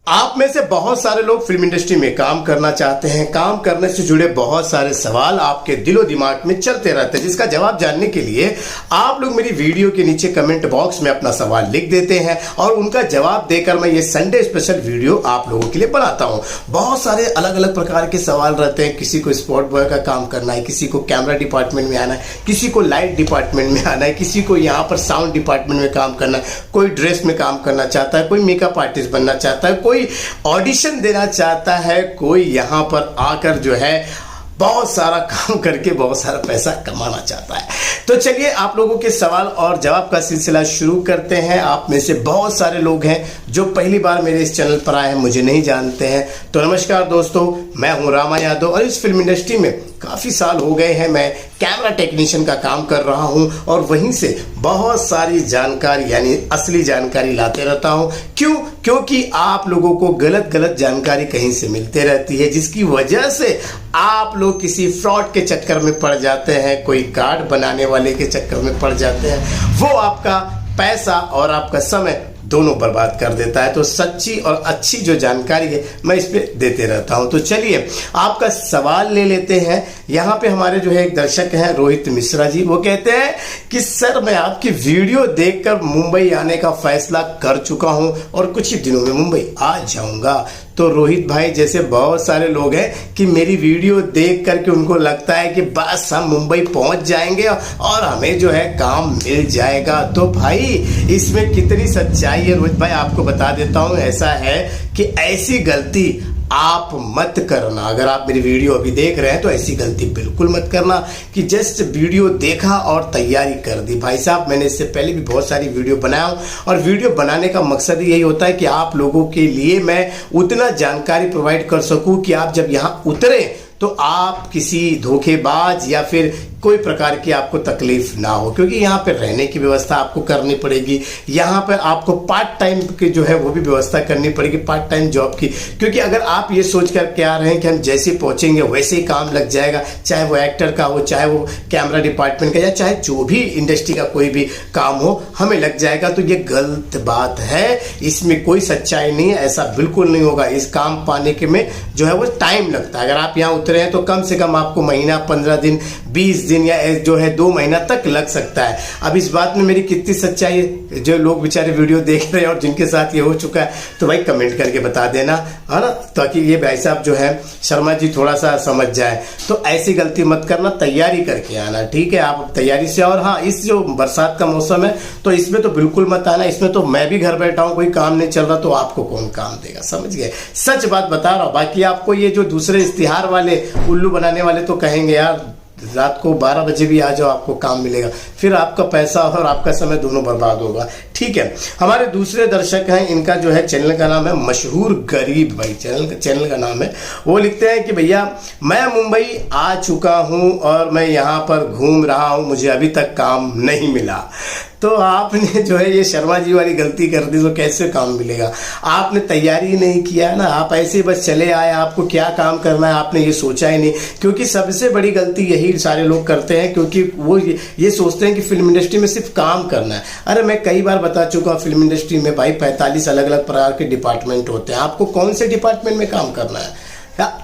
आप में से बहुत सारे लोग फिल्म इंडस्ट्री में काम करना चाहते हैं। काम करने से जुड़े बहुत सारे सवाल आपके दिलो दिमाग में चलते रहते हैं, जिसका जवाब जानने के लिए आप लोग मेरी वीडियो के नीचे कमेंट बॉक्स में अपना सवाल लिख देते हैं और उनका जवाब देकर मैं ये संडे स्पेशल वीडियो आप लोगों के लिए बनाता हूं। बहुत सारे अलग अलग प्रकार के सवाल रहते हैं। किसी को स्पॉट बॉय का काम करना है, किसी को कैमरा डिपार्टमेंट में आना है, किसी को लाइट डिपार्टमेंट में आना है, किसी को यहाँ पर साउंड डिपार्टमेंट में काम करना है, कोई ड्रेस में काम करना चाहता है, कोई मेकअप आर्टिस्ट बनना चाहता है, कोई ऑडिशन देना चाहता है, कोई यहां पर आकर जो है बहुत सारा काम करके बहुत सारा पैसा कमाना चाहता है। तो चलिए आप लोगों के सवाल और जवाब का सिलसिला शुरू करते हैं। आप में से बहुत सारे लोग हैं जो पहली बार मेरे इस चैनल पर आए हैं, मुझे नहीं जानते हैं। तो नमस्कार दोस्तों, मैं हूं रामा यादव और इस फिल्म इंडस्ट्री में काफी साल हो गए हैं। मैं कैमरा टेक्नीशियन का काम कर रहा हूं और वहीं से बहुत सारी जानकारी यानी असली जानकारी लाते रहता हूं। क्योंकि आप लोगों को गलत जानकारी कहीं से मिलते रहती है, जिसकी वजह से आप लोग किसी फ्रॉड के चक्कर में पड़ जाते हैं, कोई कार्ड बनाने वाले के चक्कर में पड़ जाते हैं। वो आपका पैसा और आपका समय दोनों बर्बाद कर देता है। तो सच्ची और अच्छी जो जानकारी है मैं इस पे देते रहता हूं। तो चलिए आपका सवाल ले लेते हैं। यहाँ पे हमारे जो है एक दर्शक हैं रोहित मिश्रा जी, वो कहते हैं कि सर मैं आपकी वीडियो देखकर मुंबई आने का फैसला कर चुका हूं और कुछ ही दिनों में मुंबई आ जाऊंगा। तो रोहित भाई जैसे बहुत सारे लोग हैं कि मेरी वीडियो देख करके उनको लगता है कि बस हम मुंबई पहुंच जाएंगे और हमें जो है काम मिल जाएगा। तो भाई इसमें कितनी सच्चाई है रोहित भाई आपको बता देता हूं। ऐसा है कि ऐसी गलती आप मत करना। अगर आप मेरी वीडियो अभी देख रहे हैं तो ऐसी गलती बिल्कुल मत करना कि जस्ट वीडियो देखा और तैयारी कर दी। भाई साहब मैंने इससे पहले भी बहुत सारी वीडियो बनाया हूं और वीडियो बनाने का मकसद यही होता है कि आप लोगों के लिए मैं उतना जानकारी प्रोवाइड कर सकूं कि आप जब यहां उतरे तो आप किसी धोखेबाज या फिर कोई प्रकार की आपको तकलीफ ना हो। क्योंकि यहाँ पे रहने की व्यवस्था आपको करनी पड़ेगी, यहाँ पर आपको पार्ट टाइम की जो है वो भी व्यवस्था करनी पड़ेगी, पार्ट टाइम जॉब की। क्योंकि अगर आप ये सोच कर के आ रहे हैं कि हम जैसे पहुंचेंगे वैसे ही काम लग जाएगा, चाहे वो एक्टर का हो, चाहे वो कैमरा डिपार्टमेंट का या चाहे जो भी इंडस्ट्री का कोई भी काम हो हमें लग जाएगा, तो ये गलत बात है। इसमें कोई सच्चाई नहीं है, ऐसा बिल्कुल नहीं होगा। इस काम पाने के में जो है वो टाइम लगता है। अगर आप यहाँ उतरे हैं तो कम से कम आपको महीना, 15 दिन, 20 दिन या जो है 2 महीना तक लग सकता है। अब इस बात में मेरी कितनी सच्चाई है, जो लोग बेचारे वीडियो देख रहे हैं और जिनके साथ ये हो चुका है, तो भाई कमेंट करके बता देना, है ना, ताकि ये भाई साहब जो है शर्मा जी थोड़ा सा समझ जाए। तो ऐसी गलती मत करना, तैयारी करके आना, ठीक है। आप तैयारी से, और हाँ इस जो बरसात का मौसम है तो इसमें तो बिल्कुल मत आना। इसमें तो मैं भी घर बैठा हूँ, कोई काम नहीं चल रहा, तो आपको कौन काम देगा, समझ गए। सच बात बता रहा हूँ। बाकी आपको ये जो दूसरे इश्तिहार वाले उल्लू बनाने वाले तो कहेंगे यार रात को 12 बजे भी आ जाओ आपको काम मिलेगा, फिर आपका पैसा और आपका समय दोनों बर्बाद होगा, ठीक है। हमारे दूसरे दर्शक हैं, इनका जो है चैनल का नाम है मशहूर गरीब भाई, चैनल का नाम है। वो लिखते हैं कि भैया मैं मुंबई आ चुका हूं और मैं यहां पर घूम रहा हूं, मुझे अभी तक काम नहीं मिला। तो आपने जो है ये शर्मा जी वाली गलती कर दी, तो कैसे काम मिलेगा? आपने तैयारी नहीं किया ना, आप ऐसे बस चले आए, आपको क्या काम करना है आपने ये सोचा ही नहीं। क्योंकि सबसे बड़ी गलती यही सारे लोग करते हैं, क्योंकि वो ये सोचते हैं कि फिल्म इंडस्ट्री में सिर्फ काम करना है। अरे मैं कई बार बता चुका हूँ, फिल्म इंडस्ट्री में भाई 45 अलग अलग प्रकार के डिपार्टमेंट होते हैं। आपको कौन से डिपार्टमेंट में काम करना है?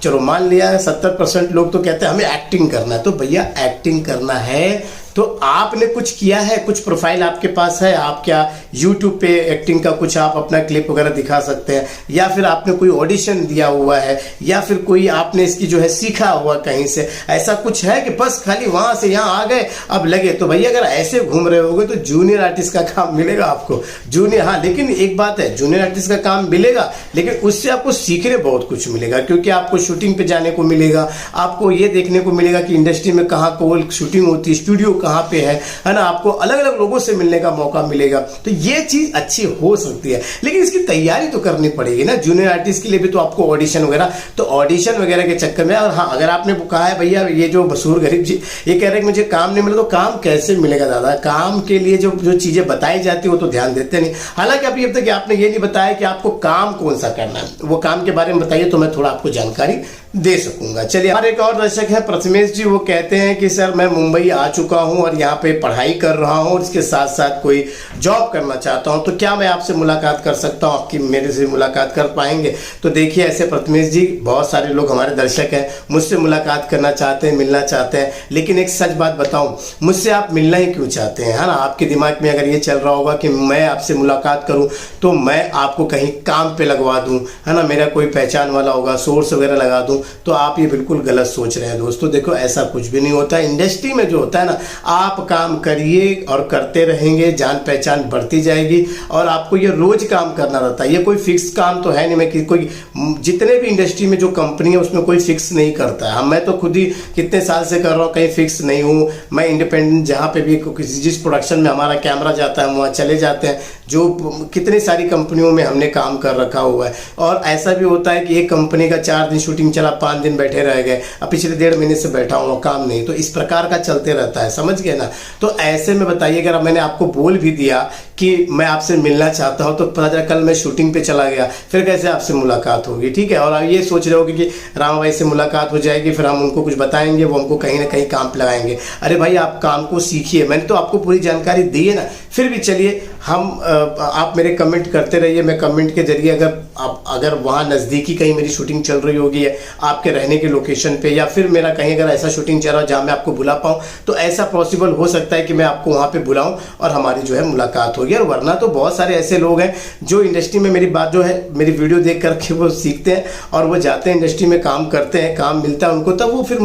चलो मान लिया 70% लोग तो कहते हैं हमें एक्टिंग करना है, तो भैया एक्टिंग करना है तो आपने कुछ किया है, कुछ प्रोफाइल आपके पास है, आप क्या YouTube पे एक्टिंग का कुछ आप अपना क्लिप वगैरह दिखा सकते हैं, या फिर आपने कोई ऑडिशन दिया हुआ है, या फिर कोई आपने इसकी जो है सीखा हुआ कहीं से, ऐसा कुछ है कि बस खाली वहां से यहाँ आ गए अब लगे? तो भैया अगर ऐसे घूम रहे होगे तो जूनियर आर्टिस्ट का काम मिलेगा आपको, जूनियर। हाँ लेकिन एक बात है, जूनियर आर्टिस्ट का काम मिलेगा लेकिन उससे आपको सीखने बहुत कुछ मिलेगा। क्योंकि आपको शूटिंग पे जाने को मिलेगा, आपको ये देखने को मिलेगा कि इंडस्ट्री में कहाँ कोई शूटिंग होती है, स्टूडियो कहाँ पे है ना, आपको अलग अलग लोगों से मिलने का मौका मिलेगा। तो ये चीज अच्छी हो सकती है, लेकिन इसकी तैयारी तो करनी पड़ेगी ना। जूनियर आर्टिस्ट के लिए भी तो आपको ऑडिशन वगैरह, तो ऑडिशन वगैरह के चक्कर में, और हाँ अगर आपने कहा है भैया ये जो मशहूर गरीब जी ये कह रहे हैं कि मुझे काम नहीं मिला, तो काम कैसे मिलेगा दादा? काम के लिए जो चीजें बताई जाती है वो तो ध्यान देते नहीं। हालांकि अभी अब तक आपने ये नहीं बताया कि आपको काम कौन सा करना है, वो काम के बारे में बताइए तो मैं थोड़ा आपको जानकारी दे सकूंगा। चलिए, हमारे एक और दर्शक है प्रथमेश जी, वो कहते हैं कि सर मैं मुंबई आ चुका हूं और यहाँ पे पढ़ाई कर रहा हूं और इसके साथ साथ कोई जॉब करना चाहता हूं, तो क्या मैं आपसे मुलाकात कर सकता हूं? आपकी मेरे से मुलाकात कर पाएंगे? तो देखिए, ऐसे प्रथमेश जी बहुत सारे लोग हमारे दर्शक हैं, मुझसे मुलाकात करना चाहते हैं, मिलना चाहते हैं, लेकिन एक सच बात बताऊं, मुझसे आप मिलना ही क्यों चाहते हैं, है ना? आपके दिमाग में अगर ये चल रहा होगा कि मैं आपसे मुलाकात करूं तो मैं आपको कहीं काम पे लगवा दूं, है ना, मेरा कोई पहचान वाला होगा, सोर्स वगैरह लगा दूं, तो आप ये बिल्कुल गलत सोच रहे हैं दोस्तों। देखो, ऐसा कुछ भी नहीं होता है। इंडस्ट्री में जो होता है ना, आप काम करिए और करते रहेंगे, जान पहचान बढ़ती जाएगी और आपको ये रोज काम करना रहता है। ये कोई फिक्स काम तो है नहीं। मैं कि कोई जितने भी इंडस्ट्री में जो कंपनी है उसमें कोई फिक्स नहीं करता है। मैं तो खुद ही कितने साल से कर रहा हूँ, कहीं फिक्स नहीं हूँ। मैं इंडिपेंडेंट, जहाँ पे भी जिस प्रोडक्शन में हमारा कैमरा जाता है वहाँ चले जाते हैं। जो कितनी सारी कंपनियों में हमने काम कर रखा हुआ है। और ऐसा भी होता है कि एक कंपनी का 4 दिन शूटिंग चला, 5 दिन बैठे रह गए, अब पिछले 1.5 महीने से बैठा हूँ, काम नहीं। तो इस प्रकार का चलते रहता है, समझ गए ना? तो ऐसे में बताइए, अगर मैंने आपको बोल भी दिया कि मैं आपसे मिलना चाहता हूं, तो पता चला कल मैं शूटिंग पे चला गया, फिर कैसे आपसे मुलाकात होगी? ठीक है। और आप ये सोच रहे होगे कि रामा भाई से मुलाकात हो जाएगी, फिर हम उनको कुछ बताएंगे, वो हमको कहीं ना कहीं काम पे लगाएंगे। अरे भाई, आप काम को सीखिए, मैंने तो आपको पूरी जानकारी दी है ना। फिर भी चलिए, आप मेरे कमेंट करते रहिए, मैं कमेंट के जरिए अगर वहाँ नज़दीकी कहीं मेरी शूटिंग चल रही होगी आपके रहने के लोकेशन पे, या फिर मेरा कहीं अगर ऐसा शूटिंग चल रहा हो जहाँ मैं आपको बुला पाऊँ, तो ऐसा पॉसिबल हो सकता है कि मैं आपको वहाँ पे बुलाऊँ और हमारी जो है मुलाकात होगी। और वरना तो बहुत सारे ऐसे लोग हैं जो इंडस्ट्री में मेरी बात जो है, मेरी वीडियो देख करके वो सीखते हैं और वो जाते हैं इंडस्ट्री में, काम करते हैं, काम मिलता है उनको, तब वो फिर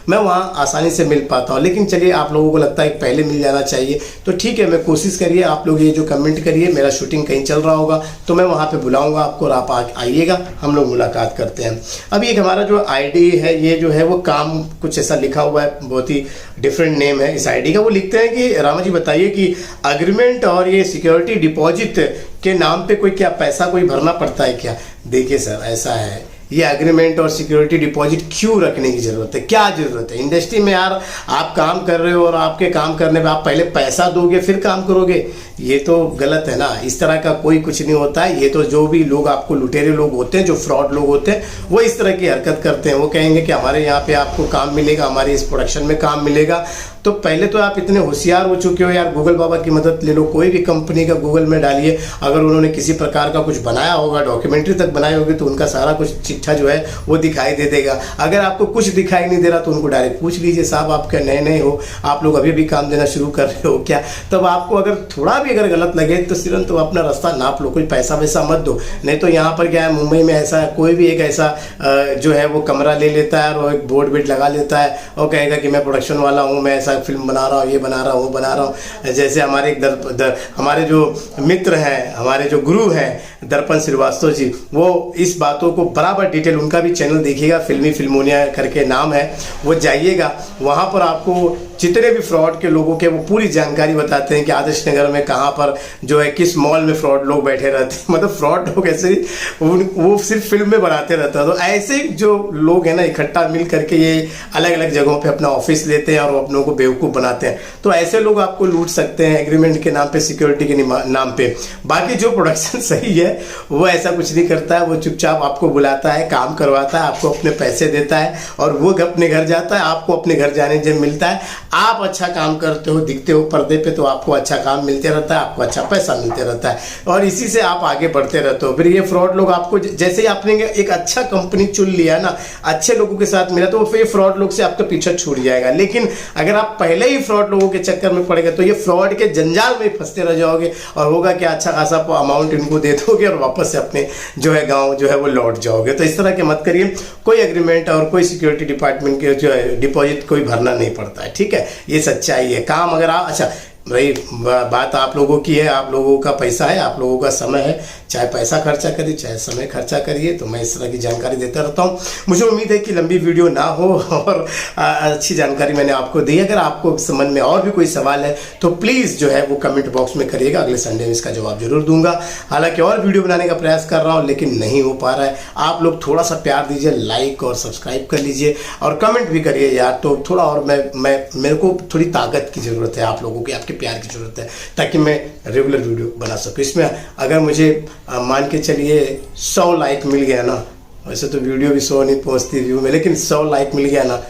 मैं वहाँ आसानी से मिल पाता हूँ। लेकिन चलिए, आप लोगों को लगता है कि पहले मिल जाना चाहिए, तो ठीक है, मैं कोशिश करिए, आप लोग ये जो कमेंट करिए, मेरा शूटिंग कहीं चल रहा होगा तो मैं वहाँ पे बुलाऊंगा आपको और आप आइएगा, हम लोग मुलाकात करते हैं। अभी एक हमारा जो आईडी है, ये जो है वो काम कुछ ऐसा लिखा हुआ है, बहुत ही डिफरेंट नेम है इस आईडी का। वो लिखते हैं कि रामा जी बताइए कि अग्रीमेंट और ये सिक्योरिटी डिपॉजिट के नाम पे कोई क्या पैसा कोई भरना पड़ता है क्या? देखिए सर, ऐसा है, ये एग्रीमेंट और सिक्योरिटी डिपॉजिट क्यों रखने की जरूरत है? क्या जरूरत है? इंडस्ट्री में यार आप काम कर रहे हो और आपके काम करने में आप पहले पैसा दोगे फिर काम करोगे, ये तो गलत है ना। इस तरह का कोई कुछ नहीं होता है। ये तो जो भी लोग आपको लुटेरे लोग होते हैं, जो फ्रॉड लोग होते हैं, वो इस तरह की हरकत करते हैं। वो कहेंगे कि हमारे यहाँ पे आपको काम मिलेगा, हमारे इस प्रोडक्शन में काम मिलेगा। तो पहले तो आप इतने होशियार हो चुके हो यार, गूगल बाबा की मदद ले लो, कोई भी कंपनी का गूगल में डालिए, अगर उन्होंने किसी प्रकार का कुछ बनाया होगा, डॉक्यूमेंट्री तक बनाई होगी, तो उनका सारा कुछ चिट्ठा जो है वो दिखाई दे देगा। अगर आपको कुछ दिखाई नहीं दे रहा तो उनको डायरेक्ट पूछ लीजिए, साहब आप क्या नए नए हो, आप लोग अभी भी काम देना शुरू कर रहे हो क्या? तब आपको अगर थोड़ा भी अगर गलत लगे तो सिर्फ तो अपना रास्ता नाप लो, कोई पैसा वैसा मत दो। नहीं तो यहाँ पर क्या है, मुंबई में ऐसा कोई भी एक ऐसा जो है वो कमरा ले लेता है और एक बोर्ड वेड लगा लेता है और कहेगा कि मैं प्रोडक्शन वाला हूँ, मैं ऐसा फिल्म बना रहा हूँ, ये बना रहा हूँ, वो बना रहा हूँ। जैसे हमारे हमारे जो मित्र हैं, हमारे जो गुरु हैं दर्पण श्रीवास्तव जी, वो इस बातों को बराबर डिटेल, उनका भी चैनल देखिएगा, फिल्मी फिल्मोनिया करके नाम है, वो जाइएगा, वहाँ पर आपको जितने भी फ्रॉड के लोगों के वो पूरी जानकारी बताते हैं कि आदर्श नगर में कहाँ पर जो है किस मॉल में फ्रॉड लोग बैठे रहते हैं। मतलब फ्रॉड लोग ऐसे वो सिर्फ फिल्म में बनाते रहता है। तो ऐसे जो लोग हैं ना, इकट्ठा मिल करके ये अलग अलग जगहों पे अपना ऑफिस लेते हैं और अपनों को बेवकूफ़ बनाते हैं। तो ऐसे लोग आपको लूट सकते हैं एग्रीमेंट के नाम पे, सिक्योरिटी के नाम पे। बाकी जो प्रोडक्शन सही है वो ऐसा कुछ नहीं करता है, वो चुपचाप आपको बुलाता है, काम करवाता है, आपको अपने पैसे देता है और वो अपने घर जाता है। आपको अपने घर जाने जब मिलता है, आप अच्छा काम करते हो, दिखते हो पर्दे पे, तो आपको अच्छा काम मिलते रहता है, आपको अच्छा पैसा मिलते रहता है और इसी से आप आगे बढ़ते रहते हो। फिर ये फ्रॉड लोग आपको, जैसे ही आपने एक अच्छा कंपनी चुन लिया ना, अच्छे लोगों के साथ मिला, तो फिर ये फ्रॉड लोग से आपका पीछा छूट जाएगा। लेकिन अगर आप पहले ही फ्रॉड लोगों के चक्कर में पड़ेगा तो ये फ्रॉड के जंजाल में फंसते रह जाओगे और होगा कि अच्छा खासा अमाउंट इनको दे दोगे और वापस से अपने जो है गाँव जो है वो लौट जाओगे। तो इस तरह के मत करिए। कोई एग्रीमेंट और कोई सिक्योरिटी डिपार्टमेंट के जो है डिपॉजिट कोई भरना नहीं पड़ता है, ठीक है, ये सच्चाई है। काम अगर आप, अच्छा भाई बात आप लोगों की है, आप लोगों का पैसा है, आप लोगों का समय है, चाहे पैसा खर्चा करिए चाहे समय खर्चा करिए। तो मैं इस तरह की जानकारी देता रहता हूँ। मुझे उम्मीद है कि लंबी वीडियो ना हो और अच्छी जानकारी मैंने आपको दी। अगर आपको मन में और भी कोई सवाल है तो प्लीज़ जो है वो कमेंट बॉक्स में करिएगा, अगले संडे में इसका जवाब जरूर दूंगा। हालांकि और वीडियो बनाने का प्रयास कर रहा हूँ लेकिन नहीं हो पा रहा है। आप लोग थोड़ा सा प्यार दीजिए, लाइक और सब्सक्राइब कर लीजिए और कमेंट भी करिए यार, तो थोड़ा और मेरे को थोड़ी ताकत की ज़रूरत है, आप लोगों की, आपके प्यार की ज़रूरत है, ताकि मैं रेगुलर वीडियो बना सकूँ। इसमें अगर मुझे मान के चलिए 100 लाइक मिल गया ना वैसे तो वीडियो भी 100 नहीं पहुंचती व्यू में, लेकिन 100 लाइक मिल गया ना,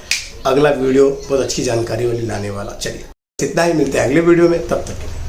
अगला वीडियो बहुत अच्छी जानकारी वाली लाने वाला। चलिए इतना ही, मिलते हैं अगले वीडियो में, तब तक।